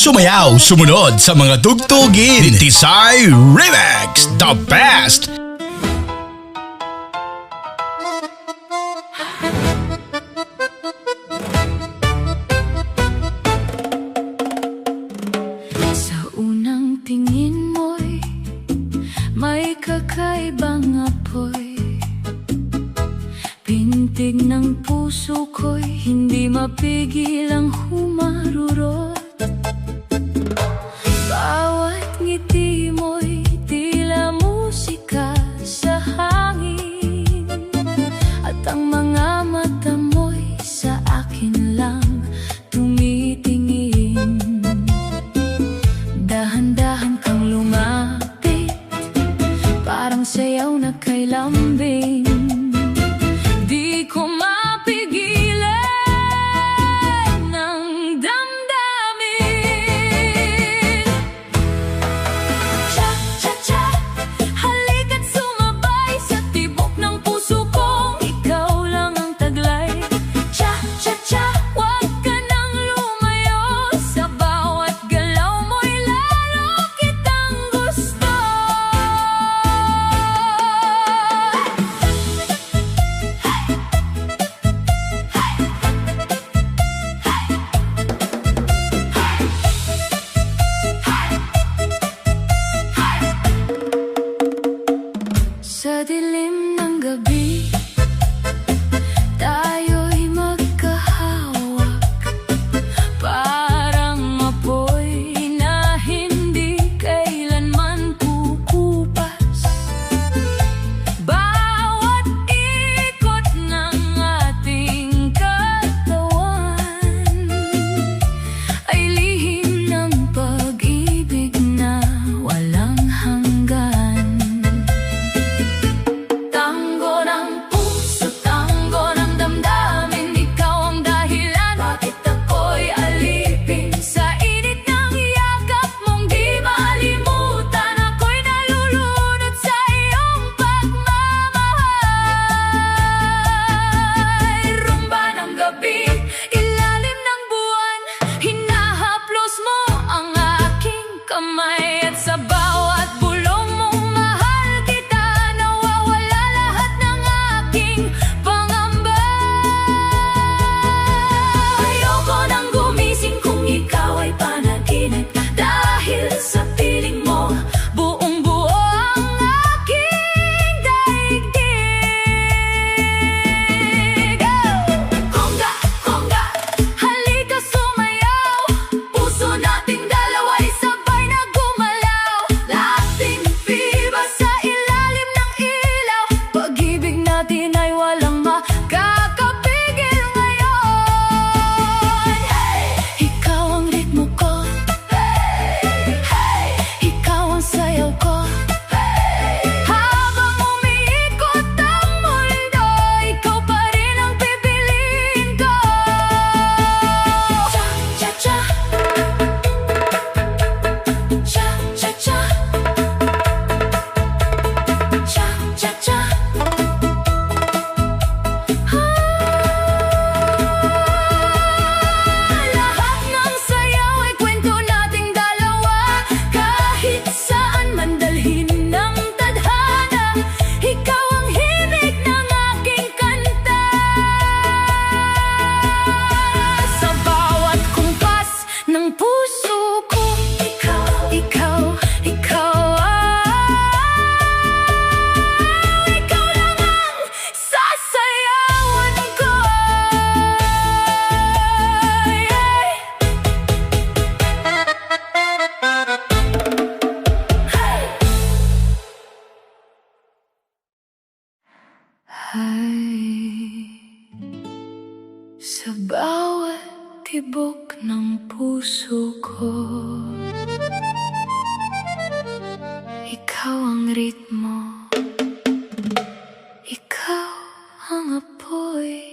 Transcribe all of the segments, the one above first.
sumayaw sumunod sa mga tugtugin ni Tisay Remix, the best! Sa unang tingin mo'y may kakaibang apoy. Pintig ng puso ko'y hindi mapigil ang humarurot. Bawat ngiti mo'y tila musika sa hangin, at ang mga mata mo'y sa akin lang tumitingin. Dahan-dahan kang lumapit, parang sayaw na kay lambing. Di ko mapigilan ng damdamin. Cha-cha-cha, halika't sumabay sa tibok ng puso kong ikaw lang ang taglay. Cha-cha-cha, wag ka nang lumayo, sa bawat galaw mo'y lalo kitang gusto. Sa dilim ng gabi, tayo'y magkahawak, parang apoy na hindi kailanman kukupas. Bawat ikot ng ating katawan ay lihim ng pag-ibig na walang hanggan. Tango ng puso, tango ng damdamin, ikaw ang dahilan bakit ako'y alipin. Sa init ng yakap mong di malimutan, ako'y nalulunod sa iyong pagmamahal. Rumba ng gabi, ilalim ng buwan, hinahaplos mo ang aking kamay, at sa bawat bulong mong mahal kita, nawawala lahat ng aking pangamba. Ayoko nang gumising kung ikaw ay panaginip, dahil sa piling mo buong buo ang aking daigdig. Conga, conga, halika sumayaw, puso nating dalawa'y sabay na gumalaw. Lating viva sa ilalim ng ilaw, pag-ibig natin ay walang makakapigil ngayon. Ikaw ang ritmo ko, ikaw ang sayaw ko, habang umiikot ang mundo, ikaw pa rin ang pipiliin ko. Cha-cha-cha, cha-cha-cha, cha-cha-cha. Lahat ng sayaw ay kwento nating dalawa, kahit saan man dalhin ng tadhana, ikaw ang himig ng aking kanta. Sa bawat kumpas ng puso ko, ikaw, ikaw, ikaw, ikaw lang ang sasayawan ko. Sa bawat tibok ng puso ko, ikaw ang ritmo, ikaw ang apoy.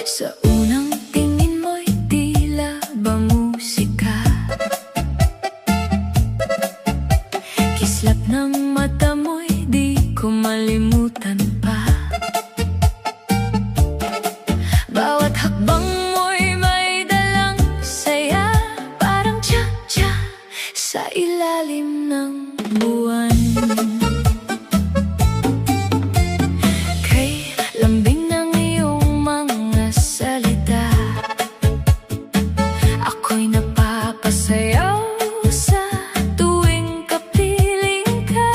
Sa unang tingin mo'y tila ba musika ilalim ng buwan. Kay lambing ng iyong mga salita, ako'y napapasayaw sa tuwing kapiling ka.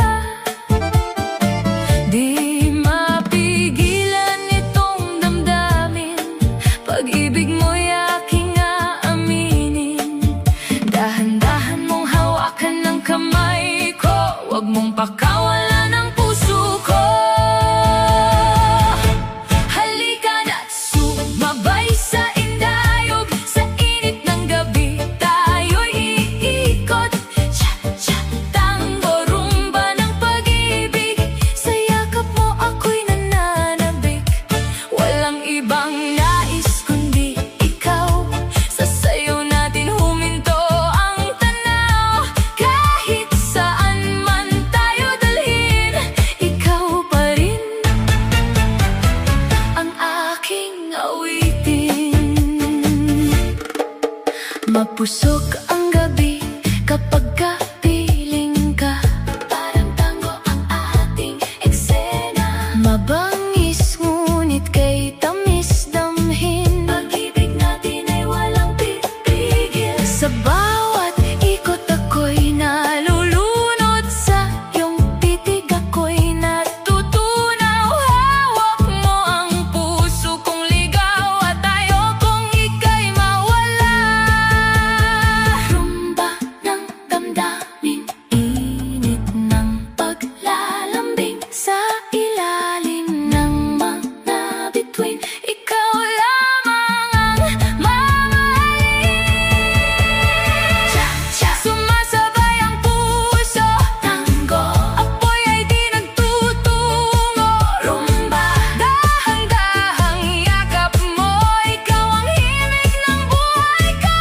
Di mapigilan itong damdamin, pag-ibig mo'y aking aaminin. Dahan-dahan mong hawakan ng kamay ko, huwag mong pakawalan ang puso ko. Halika na't sumabay sa indayog, sa init ng gabi tayo'y iikot. Cha-cha, tango, rumba ng pag-ibig, sa yakap mo ako'y nananabik. Walang ibang nais kundi ikaw, sa sayo natin huminto ang tanaw. Kahit saan man tayo dalhin, ikaw pa rin ang aking awitin. Mapusok ang gabi kapag kapiling ka, parang tango ang ating eksena. Mabangis ngunit kay tamis damhin, pag-ibig natin ay walang pipigil. Sa bawat ikot ako'y nalulunod, sa iyong titig ako'y natutunaw. Hawak mo ang puso kong ligaw, at ayokong ika'y mawala. Rumba ng damdamin, init ng paglalambing, sa ilalim ng mga bituin, ikaw lamang ang mamahalin. Cha-cha, sumasabay ang puso, tango, apoy ay di nagtutungo. Rumba, dahang-dahang yakap mo, ikaw ang himig ng buhay ko.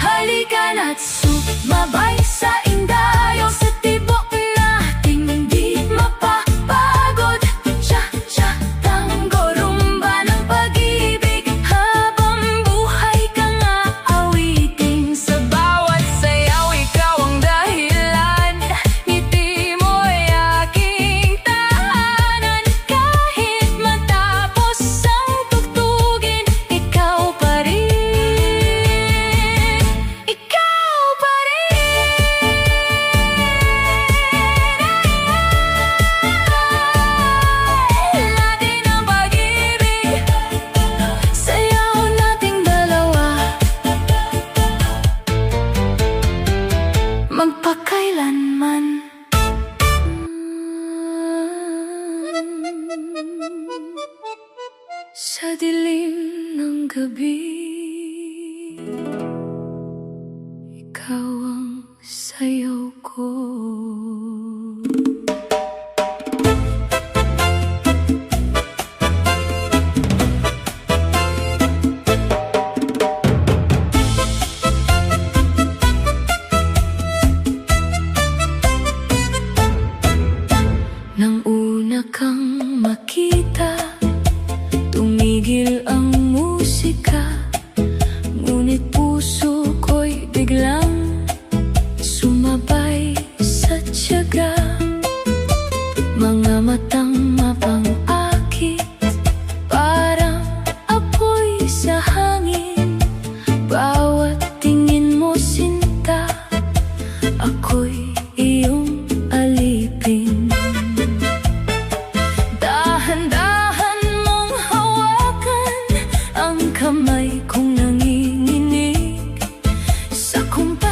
Halika na't sumabay sa indayo, sa tibok nating di mapapagod. Cha-cha, tango, rumba ng pag-ibig, habang buhay kang aawitin. Sa bawat sayaw ikaw ang dahilan, ngiti mo'y aking tahanan. Kahit matapos ang tugtugin, ikaw pa rin. Ikaw pa rin. Natin ang pag-ibig, sayaw nating dalawa, magpakailanman. Sa dilim ng gabi, ikaw ang sayaw ko. Nang una kang makita, tumigil ang musika, ngunit puso ko'y biglang sumabay sa tiyaga. Mga matang mapang-akit, parang apoy sa hangin. Bawat tingin mo sinta, ako'y iyong alipin. Dahan-dahan mong hawakan ang kamay kong nanginginig, sa kumpanya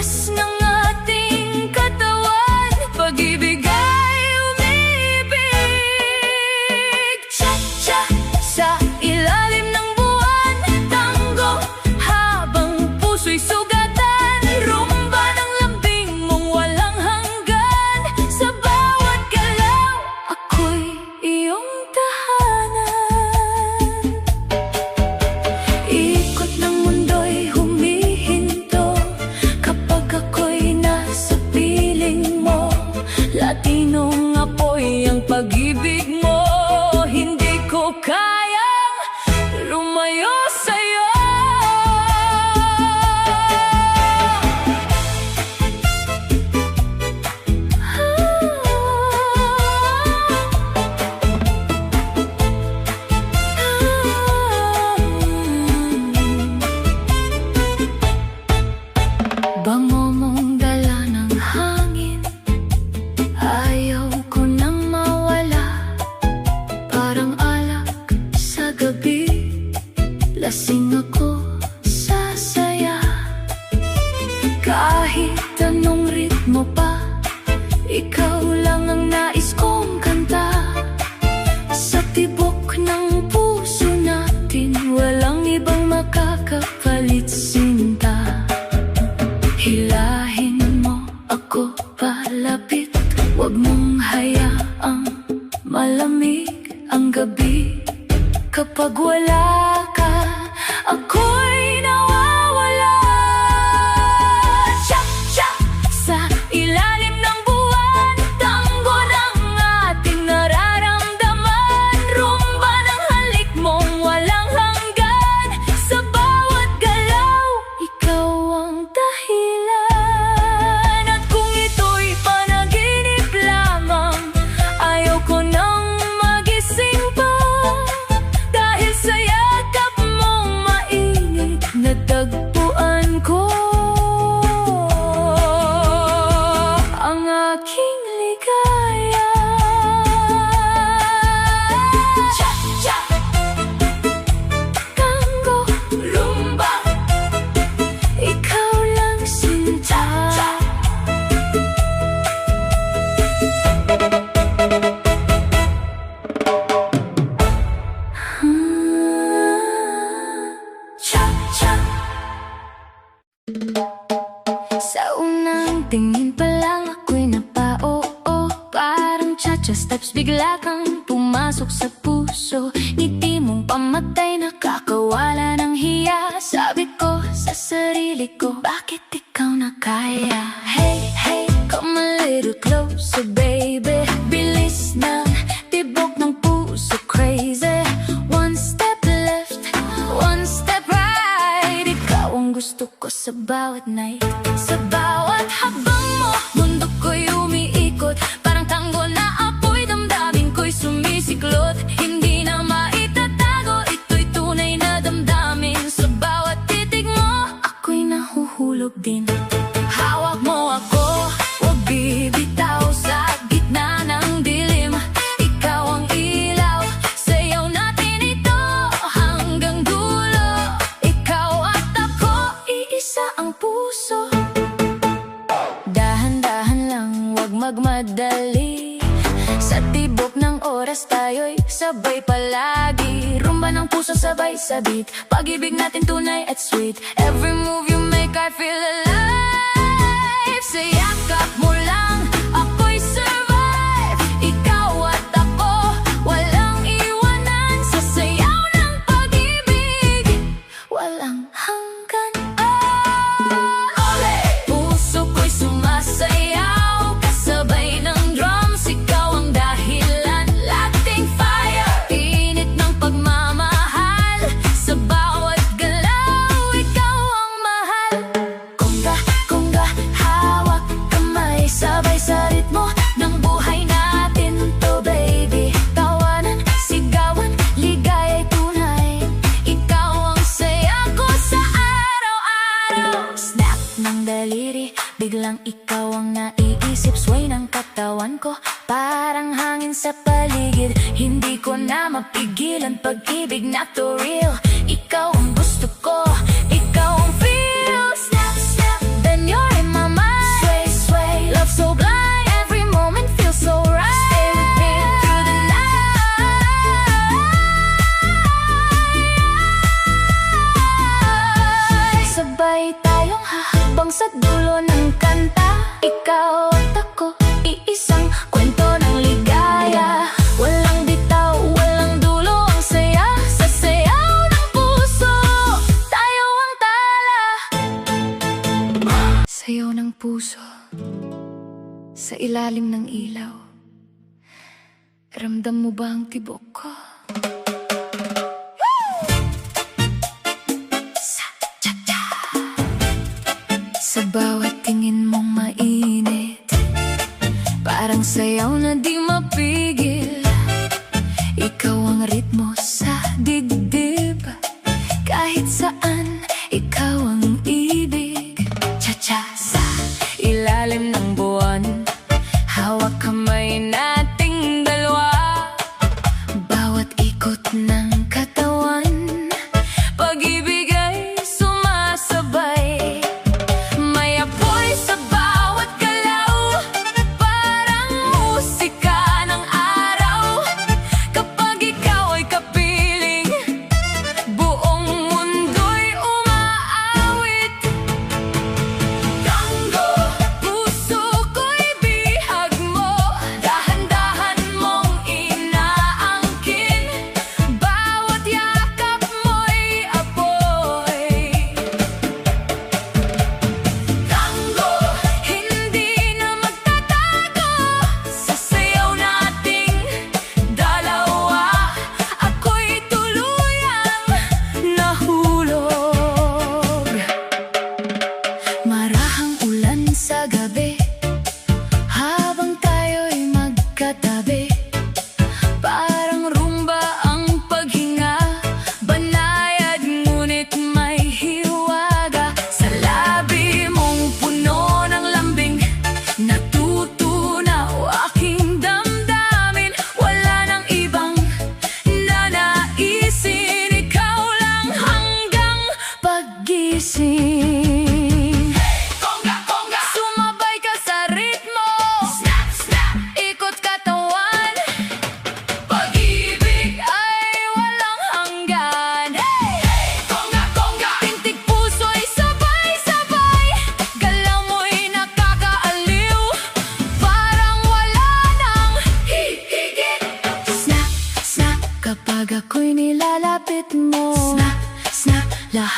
palapit. Huwag mong hayaang malamig ang gabi. Kapag wala ka, ako'y nawawala. Tsak, tsak, sa ilalim ng buwan, tango ng ating nararamdaman. Rumba ng halik mong walang hanggan. Sa bawat galaw, ikaw ang dahilan. At kung ito'y panaginip lamang, ayaw ko nang magising pa. Dahil sa yakap mong mainit, natagpuan ko ang aking ligaya. Tsak, tsak, tango, rumba, ikaw lang sinta. Tsak, tsak. Sa unang tingin pa lang ako'y napa-oo. Parang cha-cha steps, bigla kang pumasok sa puso. Ngiti mong pamatay, nakakawala ng hiya. Sabi ko sa sarili ko, bakit ikaw na kaya? Hey, hey, come a little closer, baby. Bilis ng tibok ng puso, crazy. One step left, one step right. Ikaw ang gusto ko sa bawat night. Sa bawat habang mo, mundo ko'y umiikot. Parang tango na apoy, damdamin ko'y sumisiklot. Hindi na maitatago, ito'y tunay na damdamin. Sa bawat titig mo, ako'y nahuhulog din. Hawak mo ako, huwag bibitaw. Sa gitna ng dilim, ikaw ang ilaw. Sayaw natin ito hanggang dulo. Ikaw at ako, iisa ang puso. Dahan-dahan lang, huwag magmadali. Sa tibok ng oras tayo'y sabay palagi. Rumba ng puso sabay sabit, pag-ibig natin tunay at sweet. Every move you make I feel alive. Sa yakap mo lang ako'y survive. Ikaw at ako, walang iwanan. Sa sayaw ng pag-ibig, walang hanggan. Ole! Puso ko'y sumasayaw, kasabay ng drums. Ikaw ang dahilan, lighting fire. Init ng pagmamahal, sa bawat galaw, ikaw ang mahal. Conga, conga, hawak kamay, sabay sa ritmo ng buhay natin to, baby. Tawanan, sigawan, ligaya'y tunay. Ikaw ang saya ko sa araw-araw. Snap ng daliri, biglang ikaw ang naiisip. Sway ng katawan ko, parang hangin sa paligid. Hindi ko na mapigilan, pag-ibig na to real. Ikaw ang gusto ko, ikaw ang feel. Snap, snap, then you're in my mind. Sway, sway, love so blind. Every moment feels so right. Stay with me through the night. Sabay tayong hahabang sa dulo ng kanta. Ikaw at ako, iisang kwento ng ligaya. Walang bitaw, walang dulo, ang saya sa sayaw ng puso. Tayo ang tala. Sayaw ng puso, sa ilalim ng ilaw. Ramdam mo ba ang tibok ko? Sa-cha-cha. Sa bawat tingin mong mainit, parang sayaw na di mapigil. Ikaw ang ritmo sa dibdib, kahit saan ikaw ang ibig. Cha-cha sa ilalim ng buwan, hawak kamay nating dalawa. Bawat ikot ng katawan, pag-ibig ay sumasabay. May apoy sa bawat galaw, parang musika ng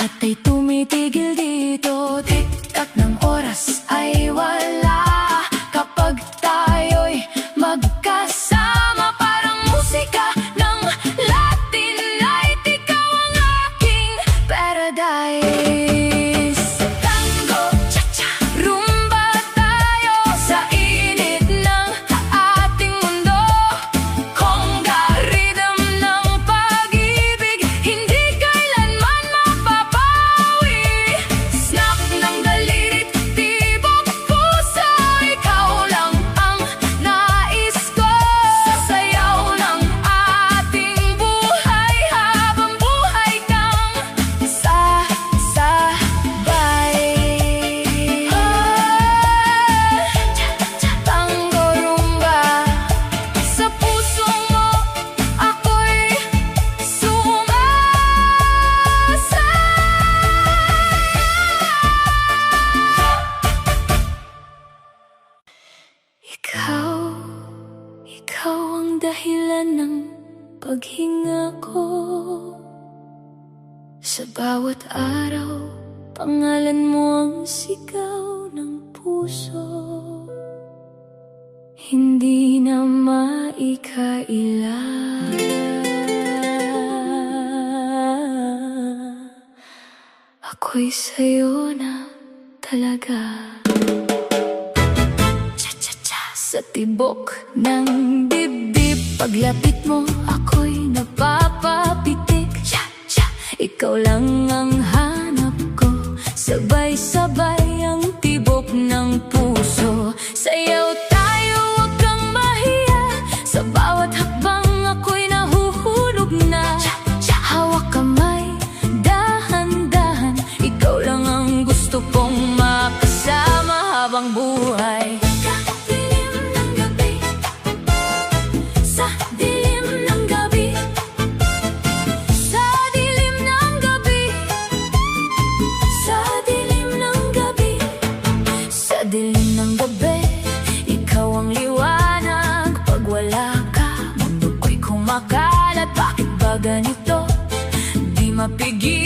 Lahat ay tumitigil dito. Tik-tak ng oras ay wala kapag tayo'y magkasama. Parang musika ng Latin night. Ikaw ang aking paradise. Tango, cha-cha, rumba tayo sa init ng ating mundo. Conga, rhythm ng pag-ibig, hindi kailanman mapapawi. Snap ng dalirit, tibok puso, ikaw lang ang nais ko. Sasayaw ng ating buhay habang buhay kang sasabay. Tango, rumba, sa puso mo ako'y Ikaw ang dahilan ng paghinga ko. Sa bawat araw, pangalan mo ang sigaw ng puso. Hindi na maikaila. Ako'y sa'yo na talaga. Cha-cha-cha sa tibok ng dibdib, paglapit mo ako'y napapapitik. Cha-cha, ikaw lang ang hanap ko. Sabay-sabay ang tibok ng puso. Sayaw tayo, huwag kang mahiya. Sa bawat hakbang ako'y nahuhulog na. Cha-cha, hawak kamay, dahan-dahan. Ikaw lang ang gusto kong makasama habang buhay. Sa dilim ng gabi, sa dilim ng gabi, sa dilim ng gabi, sa dilim ng gabi, ikaw ang liwanag. Pag wala ka, mundo ko'y kumakalat. Bakit ba ganito? Di mapigil